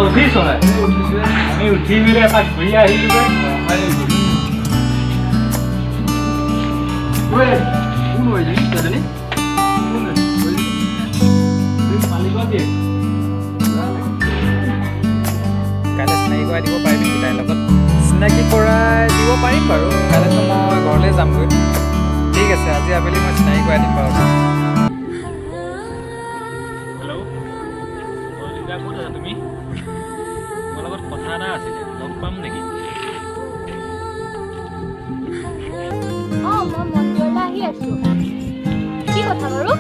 উঠিছ নাই? আমি উঠি মেলি এপাক ঘূৰি আহিলোঁ মালিকক দিয়ে কাইলৈ চিনাকি কৰাই দিব পাৰিবি নেকি তাইৰ লগত? চিনাকি কৰাই দিব পাৰিম বাৰু, কাইলৈতো মই ঘৰলৈ যামগৈ। ঠিক আছে, আজি আবেলি মই চিনাকি কৰাই দিম বাৰু। হেল্ল' অলিতা ক'ত আছা তুমি? মোৰ লগত কথা এটা আছিলে, লগ পাম নেকি? মই মন্দিৰলৈ আহি আছো। কি কথা বাৰু?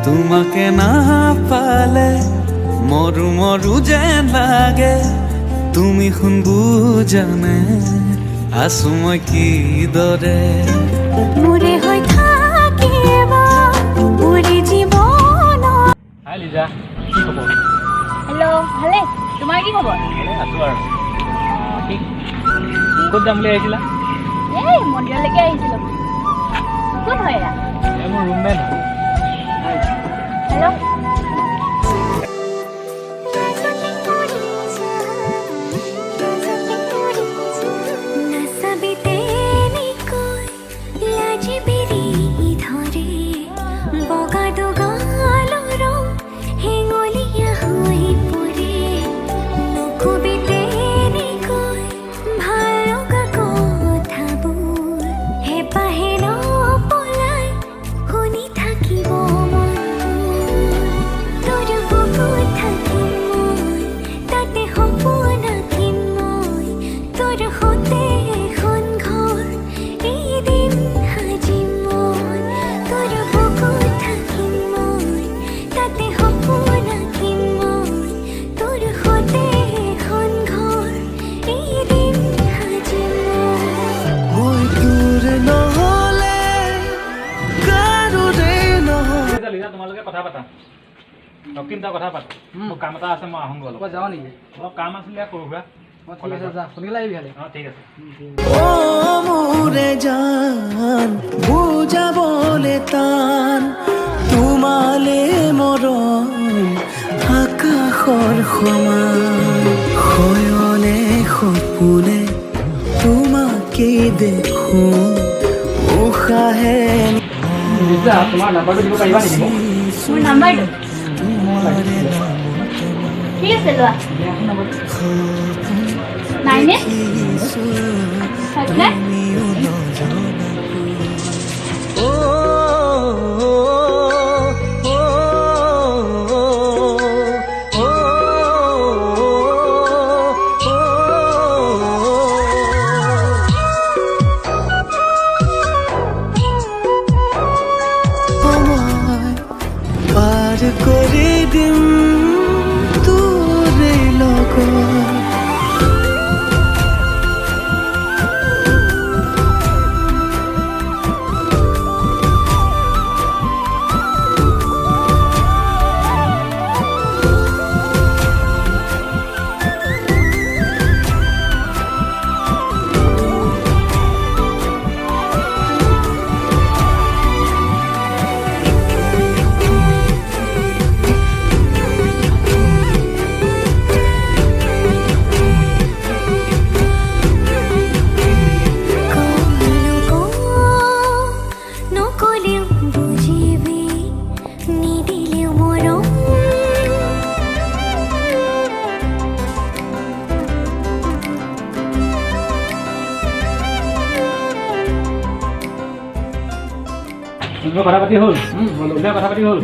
তোমাকে না পালে মৰু মৰু যেন লাগে, তুমি শুন বুজানে আছো মই কি দৰে। মোৰে হৈ থাকিবা পুৰি জীৱন। হাই লিজা, কি খবৰ? হেল্ল', ভালে? তোমাৰ কি খবৰ? আছোঁ আৰু। ঠিক ক'ত যাম বুলি আহিছিলা? এই মন্দিৰলৈকে আহিছিলোঁ। কোন হয় এয়া? এই মোৰ ৰুমমেট হয়। হেল্ল', তোমালোকে কথা পাতা, লক্ষিমতা কথা পাত। মোৰ কাম এটা আছে, মই আহোঁগৈ অলপ। যাওঁ নেকি? অলপ কাম আছিলে সৰু সুৰা। ঠিক আছে, যা। সোনকালে আহিবি খালি। অঁ ঠিক আছে। ও মোরে জান বুঝাবলে টান, তোমালে মরম আকাশৰ সমান, শয়নে সপোনে তোমাকে দেখো, উশাহে লিজা, তোমাৰ নাম্বাৰটো দিব পাৰিবা নেকি মোক? মোৰ নাম্বাৰটো? ঠিক আছে, লোৱা। 9859 পার করে দিম তোরে লগত। কথা পাতি হ'ল? কথা পাতি হ'ল?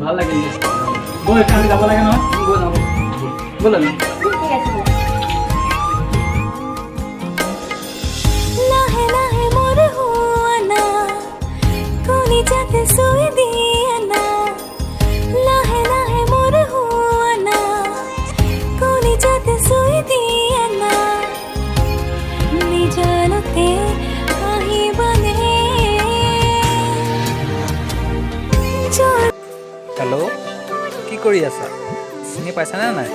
ভাল লাগিল। বৈ আমি যাব লাগে নহয়? ব'লা। লাহে লাহে মোৰ হুৱানা কলি যাতে চুই দিয়া না, লাহে লাহে মোৰ হুৱানা চিনি পাইছানে নাই?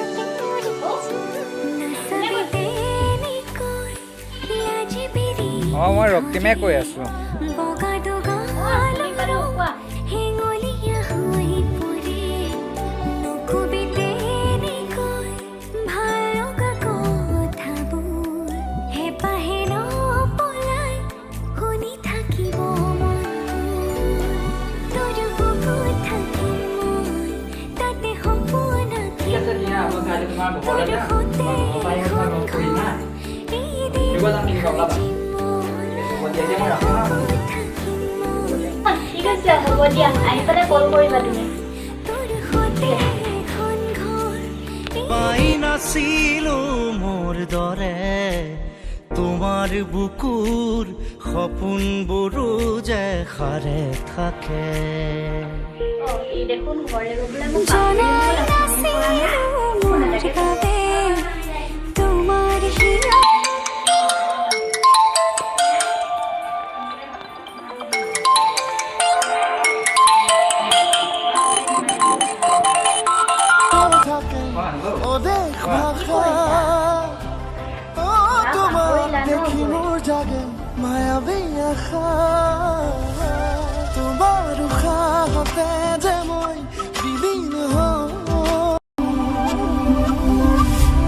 মই ৰক্তিমে কৈ আছোঁ। ঠিক আছে হ'ব দিয়া আহি পেলাই কল কৰিবা তুমি পাই নাছিলো মোৰ দৰে তোমাৰ বুকুৰ সপোনবোৰো যে সাৰে থাকে এই দেখোন ঘৰে গ'লে মোক মায়াবী আশা তোমাৰ উশাহতে যে মই বিলীন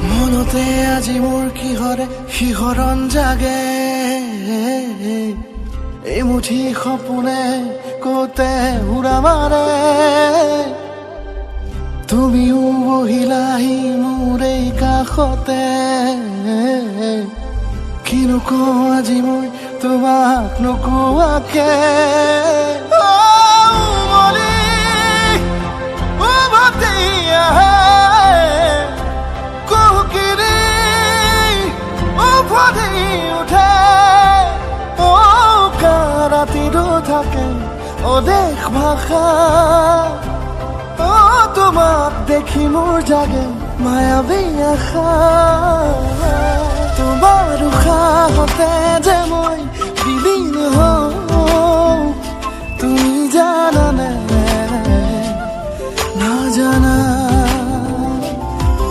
মনতে আজি মোৰ কিহৰে শিহৰণ জাগে এই মুঠি সপোনে কতে উৰা মাৰে তুমিও বহিলাহি মোৰ এই কাষতে কিনো কওঁ আজি মই তোমাক নোকোৱাকে উঠে ৰাতিটো থাকে অদেশ ভাষা তোমাক দেখি মোৰ জাগে মায়াবী আশা তোমাৰ উশাহতে যে মই বিলীন হওঁ তুমি জানানে নাজানা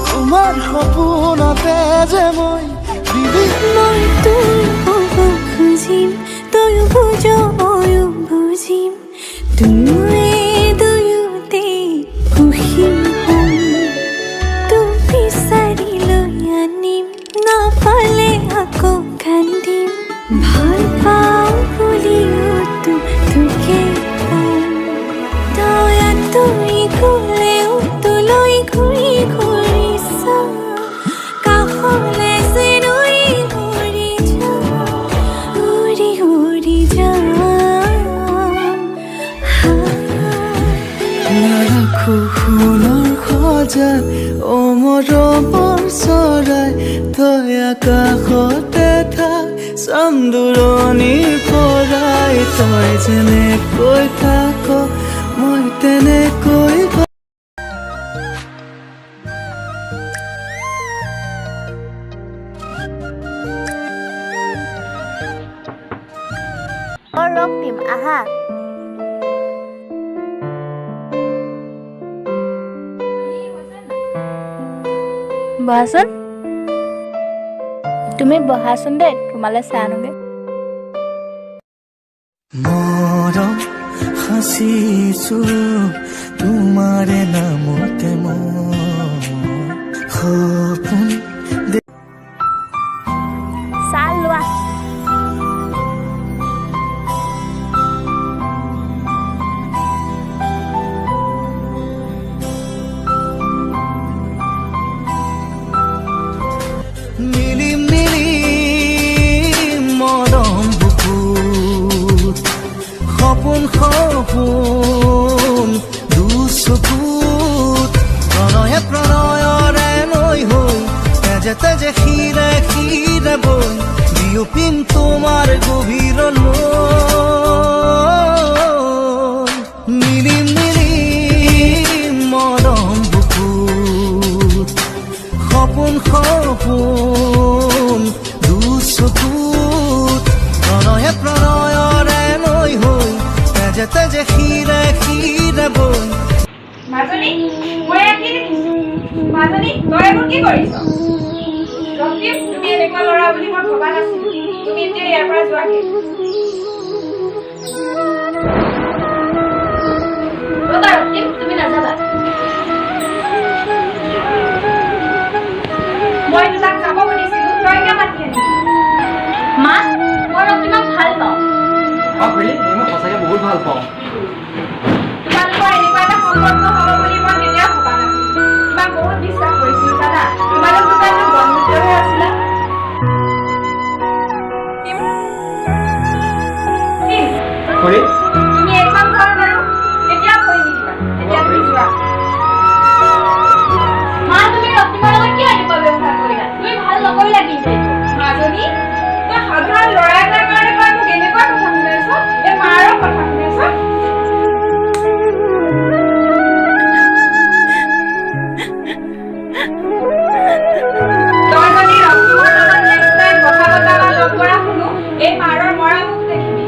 তোমাৰ সপোনতে যে মই বিলীন মই তোৰ হ'ব খুজিম তয়ো বুজ ময়ো বুজিম দুয়ে দুয়োতে সুখী হ'ম তোক বিচাৰি লৈ আনিম নাপালে আকৌ কান্দিম ভাল পাওঁ বুলিও তোকে কম তই আঁতৰি গ'লেও তোলৈ ঘূৰি ঘূৰি চাম কাষলে যেন উৰি উৰি যাম নাৰাখো সোণৰ সজাত অমৰমৰ চৰাই তই আকাশতে থাক চাম দূৰণিৰ পৰাই তই যেনেকৈ থাক মই তেনেকৈ ৰক্তিম আহা বহাচোন তুমি বহাচোন দেই তোমালৈ চাহ আনোগে মৰম সাঁচিছো তোমাৰে নামতে সপোন চাহ লোৱা মিলিম মিলিম মৰম বুকুত সপোন সপোন দুচকুত প্ৰণয়ে প্ৰণয়ৰে নৈ হৈ তেজে তেজে শিৰে শিৰে বৈ বিয়পিম তোমাৰ গভীৰলৈ মিলিম মিলিম মৰম বুকুত সপোন সপোন দুচকুত প্ৰণয়ে প্ৰণয়ৰে নৈ হৈ তেজে তেজে শিৰে শিৰে বৈ মাজনী মই আঁকি দেখিছোঁ মাজনী তই এইবোৰ কি কৰিছ ৰক্তিম তুমি এনেকুৱা ল'ৰা বুলি মই ভবা নাছিলো তুমি এতিয়া ইয়াৰ পৰা যোৱাগে ৰবা ৰক্তিম তুমি নাযাবা মই তোমাক যাব খুজিছিলো তই কিয় মাতি আনিলি মা মই ৰক্তিমক ভাল পাওঁ মই সঁচাকৈ বহুত ভাল পাওঁ তোমালোকৰ এনেকুৱা এটা সম্পৰ্ক হ'ব বুলি মই কেতিয়াও ভবা নাছিলো তোমাক বহুত বিশ্বাস কৰিছিলো দাদা তোমালোক দুটাই বন্ধুত্বহে আছিলা খুৰী তুমি এইখন ঘৰ বাৰু কেতিয়াও কৰি নিদিবা এতিয়া তুমি যোৱা মা তুমি ৰক্তিমৰ লগত কিয় এনেকুৱা ব্যৱহাৰ কৰিলা তুমি ভাল নকৰিলা কিন্তু মাজনী তই সাধাৰণ ল'ৰা এটাৰ কাৰণে তই মোক এনেকুৱা কথা শুনাইছ এই মাৰৰ কথা শুনাইছ তই যদি ৰক্তিমৰ লগত নেক্সট টাইম কথা পতা বা লগ কৰা শুনো এই মাৰৰ মৰা মুখ দেখিবি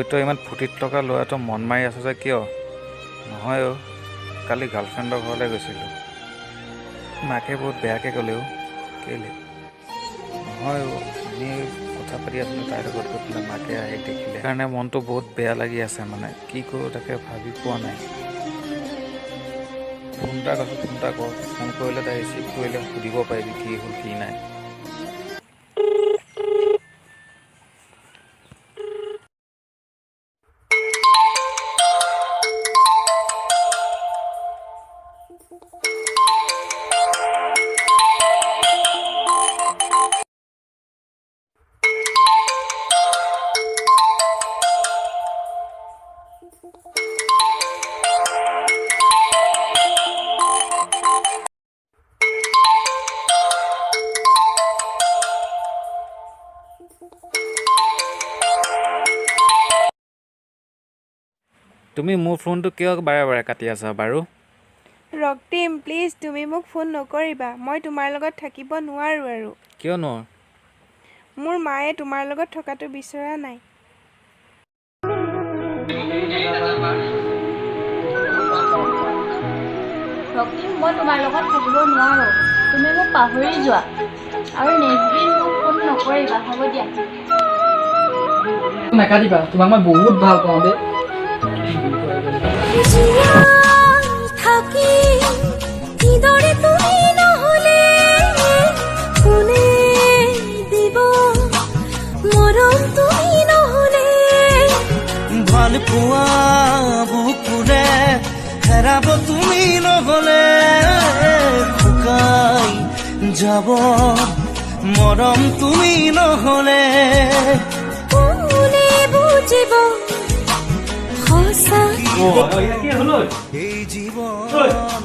তই ইমান ফূৰ্তিত থকা ল'ৰাটো মন মাৰি আছ যে কিয় নহয় কালি গাৰ্লফ্ৰেণ্ডৰ ঘৰলৈ গৈছিলোঁ মাকে বহুত বেয়াকৈ ক'লেও কেলৈ নহয় এনেই কথা পাতি আছিলোঁ তাইৰ লগত গৈ পেলাই মাকে আহি দেখিলে সেইকাৰণে মনটো বহুত বেয়া লাগি আছে মানে কি কৰোঁ তাকে ভাবি পোৱা নাই ফোন এটা কৰ ফোন কৰিলে তাই ৰিচিভ কৰিলে সুধিব পাৰিবি কি হ'ল কি নাই তুমি মোৰ ফোনটো কিয় বাৰে বাৰে কাটি আছা বাৰু ৰক্তিম প্লিজ তুমি মোক ফোন নকৰিবা মই তোমাৰ লগত থাকিব নোৱাৰো আৰু কিয়নো মোৰ মায়ে তোমাৰ লগত থকাটো বিচৰা নাই ৰক্তিম মই তোমাৰ লগত থাকিব নোৱাৰো তুমি মোক পাহৰি যোৱা আৰু নেক্সট দিন মোক ফোন নকৰিবা হ'ব দিয়া নাকাটিবা তোমাক মই বহুত ভাল পাওঁ দেই থাকি কিদৰে তুমি নহলে কোনে দিব মৰম তুমি নহলে ভাল পোৱা বুকুৰে হেৰাব তুমি নহলে শুকাই যাব মৰম তুমি নহলে কোনে বুজিব সঁচা এই জীৱন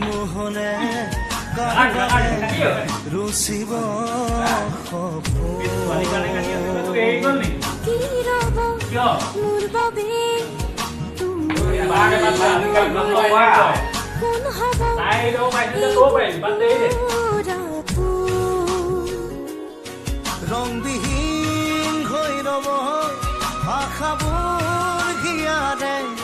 নহলে ৰুচিব কি ৰব মোৰ বাবে কোন হব ৰংবিহীন হৈ ৰব